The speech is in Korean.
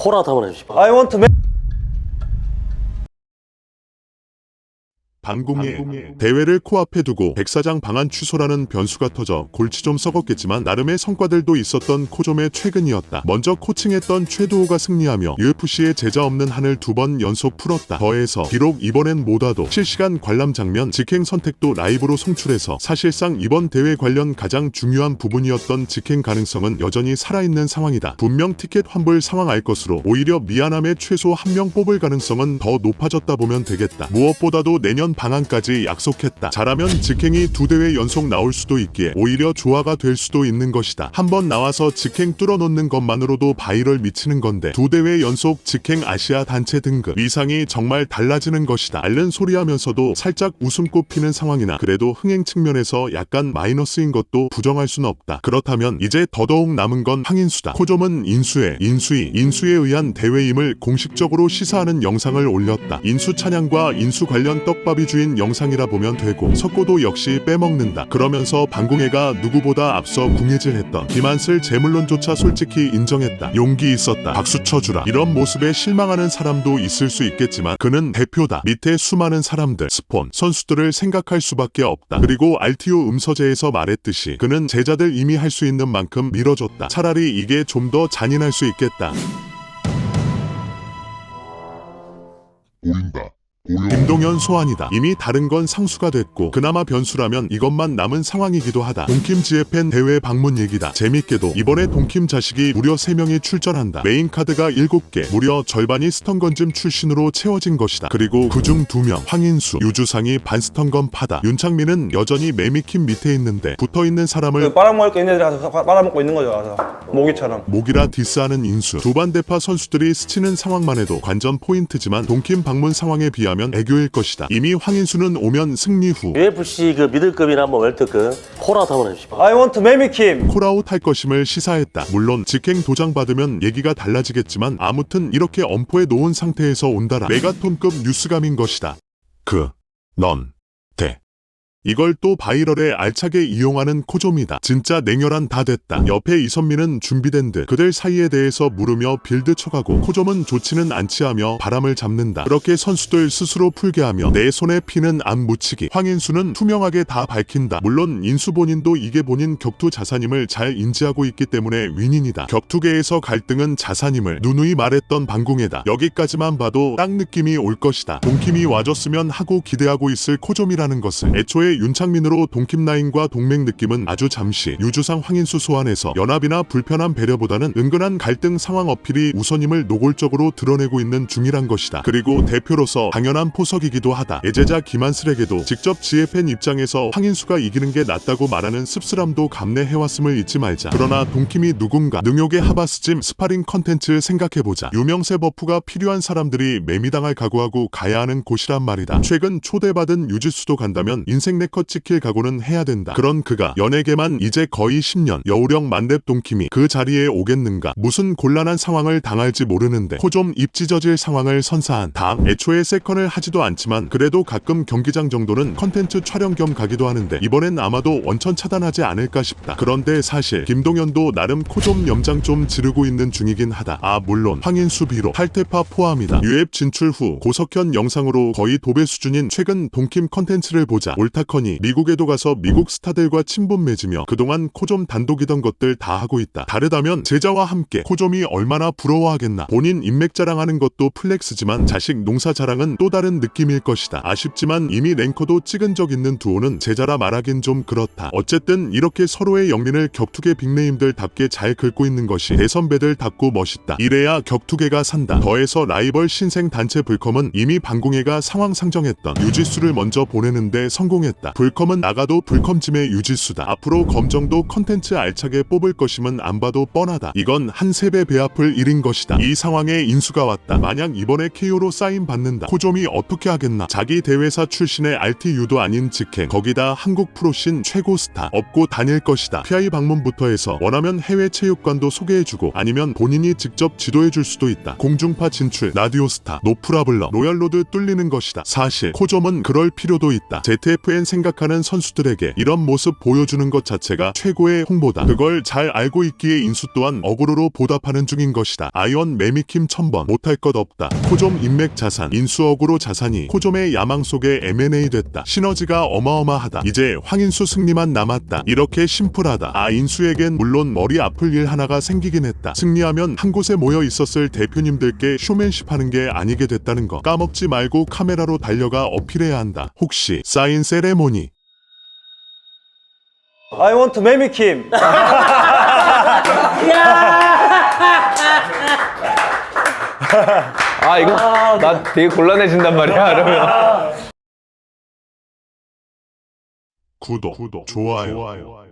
콜아웃 한번 해주시죠. I want to 방공의 대회를 코앞에 두고 백사장 방한 취소라는 변수가 터져 골치 좀 썩었겠지만 나름의 성과들도 있었던 코좀의 최근이었다. 먼저 코칭했던 최도호가 승리하며 UFC의 제자 없는 한을 2번 연속 풀었다. 더해서 비록 이번엔 못 와도 실시간 관람 장면 직행 선택도 라이브로 송출해서 사실상 이번 대회 관련 가장 중요한 부분이었던 직행 가능성은 여전히 살아있는 상황이다. 분명 티켓 환불 상황 알 것으로 오히려 미안함에 최소 한 명 뽑을 가능성은 더 높아졌다 보면 되겠다. 무엇보다도 내년 방한까지 약속했다. 잘하면 직행이 2대회 연속 나올 수도 있기에 오히려 조화가 될 수도 있는 것이다. 한번 나와서 직행 뚫어놓는 것만으로도 바이럴 미치는 건데 2대회 연속 직행 아시아 단체 등급 위상이 정말 달라지는 것이다. 앓는 소리하면서도 살짝 웃음꽃 피는 상황이나 그래도 흥행 측면에서 약간 마이너스인 것도 부정할 수는 없다. 그렇다면 이제 더더욱 남은 건 황인수다. 코좀은 인수에 의한 대회임을 공식적으로 시사하는 영상을 올렸다. 인수 찬양과 인수 관련 떡밥이 주인 영상이라 보면 되고 석고도 역시 빼먹는다. 그러면서 방공회가 누구보다 앞서 궁예질했던 김한슬 재물론조차 솔직히 인정했다. 용기 있었다. 박수 쳐주라. 이런 모습에 실망하는 사람도 있을 수 있겠지만 그는 대표다. 밑에 수많은 사람들, 스폰, 선수들을 생각할 수밖에 없다. 그리고 RTO 음서제에서 말했듯이 그는 제자들 이미 할 수 있는 만큼 밀어줬다. 차라리 이게 좀 더 잔인할 수 있겠다. 보인다. 김동현 소환이다. 이미 다른 건 상수가 됐고 그나마 변수라면 이것만 남은 상황이기도 하다. 동킴 지에팬 대회 방문 얘기다. 재밌게도 이번에 동킴 자식이 무려 3명이 출전한다. 메인 카드가 7개, 무려 절반이 스턴건즘 출신으로 채워진 것이다. 그리고 그중 2명, 황인수, 유주상이 반스턴건 파다. 윤창민은 여전히 매미킴 밑에 있는데 붙어있는 사람을 빨아먹을 게 있는 애들이 가서 빨아먹고 있는 거죠. 가서 모기처럼. 모기라 디스하는 인수. 두반대파 선수들이 스치는 상황만 해도 관전 포인트지만 동킴 방문 상황에 비하면 애교일 것이다. 이미 황인수는 오면 승리 후 UFC 그 미들급이나 뭐 웰터급 콜아웃 한번 해주시죠. I want to 매미킴. 콜아웃 할 것임을 시사했다. 물론 직행 도장 받으면 얘기가 달라지겠지만 아무튼 이렇게 엄포에 놓은 상태에서 온다라 메가톤급 뉴스감인 것이다. 이걸 또 바이럴에 알차게 이용하는 코좀이다. 진짜 냉혈한 다 됐다. 옆에 이선민은 준비된 듯 그들 사이에 대해서 물으며 빌드 쳐가고 코좀은 좋지는 않지 하며 바람을 잡는다. 그렇게 선수들 스스로 풀게 하며 내 손에 피는 안 묻히기. 황인수는 투명하게 다 밝힌다. 물론 인수 본인도 이게 본인 격투 자산임을 잘 인지하고 있기 때문에 윈인이다. 격투계에서 갈등은 자산임을 누누이 말했던 방공회다. 여기까지만 봐도 딱 느낌이 올 것이다. 동킴이 와줬으면 하고 기대하고 있을 코좀이라는 것을 애초에 윤창민으로 동킴 라인과 동맹 느낌은 아주 잠시 유주상 황인수 소환해서 연합이나 불편한 배려보다는 은근한 갈등 상황 어필이 우선임을 노골적으로 드러내고 있는 중이란 것이다. 그리고 대표로서 당연한 포석이기도 하다. 예제자 김한슬에게도 직접 지혜팬 입장에서 황인수가 이기는 게 낫다고 말하는 씁쓸함도 감내해왔음을 잊지 말자. 그러나 동킴이 누군가 능욕의 하바스짐 스파링 컨텐츠 생각해보자. 유명세 버프가 필요한 사람들이 매미당할 각오하고 가야 하는 곳이란 말이다. 최근 초대받은 유지수도 간다면 인생 네컷 찍힐 각오는 해야 된다. 그런 그가 연예계만 이제 거의 10년 여우령 만렙 동킴이 그 자리에 오겠는가. 무슨 곤란한 상황을 당할지 모르는데 코좀 입 찢어질 상황을 선사한 다음 애초에 세컨을 하지도 않지만 그래도 가끔 경기장 정도는 컨텐츠 촬영 겸 가기도 하는데 이번엔 아마도 원천 차단하지 않을까 싶다. 그런데 사실 김동현도 나름 코좀 염장 좀 지르고 있는 중이긴 하다. 물론 황인수 비로 팔테파 포함이다. 유앱 진출 후 고석현 영상으로 거의 도배 수준인 최근 동킴 컨텐츠를 보자. 옳다커니 미국에도 가서 미국 스타들과 친분 맺으며 그동안 코좀 단독이던 것들 다 하고 있다. 다르다면 제자와 함께 코좀이 얼마나 부러워하겠나. 본인 인맥 자랑하는 것도 플렉스지만 자식 농사 자랑은 또 다른 느낌일 것이다. 아쉽지만 이미 랭커도 찍은 적 있는 두오는 제자라 말하긴 좀 그렇다. 어쨌든 이렇게 서로의 영린을 격투계 빅네임들답게 잘 긁고 있는 것이 대선배들답고 멋있다. 이래야 격투계가 산다. 더해서 라이벌 신생 단체 불컴은 이미 방공회가 상황 상정했던 유지수를 먼저 보내는데 성공했다. 불컴은 나가도 불컴짐의 유지수다. 앞으로 검정도 컨텐츠 알차게 뽑을 것임은 안 봐도 뻔하다. 이건 한 3배 배아플 일인 것이다. 이 상황에 인수가 왔다. 만약 이번에 KO로 사인 받는다. 코좀이 어떻게 하겠나. 자기 대회사 출신의 RTU도 아닌 직행 거기다 한국 프로신 최고 스타 업고 다닐 것이다. PI 방문부터 해서 원하면 해외 체육관도 소개해주고 아니면 본인이 직접 지도해줄 수도 있다. 공중파 진출, 라디오 스타, 노프라블러, 로얄로드 뚫리는 것이다. 사실 코좀은 그럴 필요도 있다. ZFN 생각하는 선수들에게 이런 모습 보여주는 것 자체가 최고의 홍보다. 그걸 잘 알고 있기에 인수 또한 어그로로 보답하는 중인 것이다. 아이언 매미킴 1000번 못할 것 없다. 코좀 인맥 자산, 인수 어그로 자산이 코좀의 야망 속에 M&A 됐다. 시너지가 어마어마하다. 이제 황인수 승리만 남았다. 이렇게 심플하다. 인수에겐 물론 머리 아플 일 하나가 생기긴 했다. 승리하면 한 곳에 모여 있었을 대표님들께 쇼맨십 하는 게 아니게 됐다는 거 까먹지 말고 카메라로 달려가 어필해야 한다. 혹시 사인 세레모니 I want 매미킴. 이거 나 되게 곤란해진단 말이야. 그러면. 구독, 좋아요.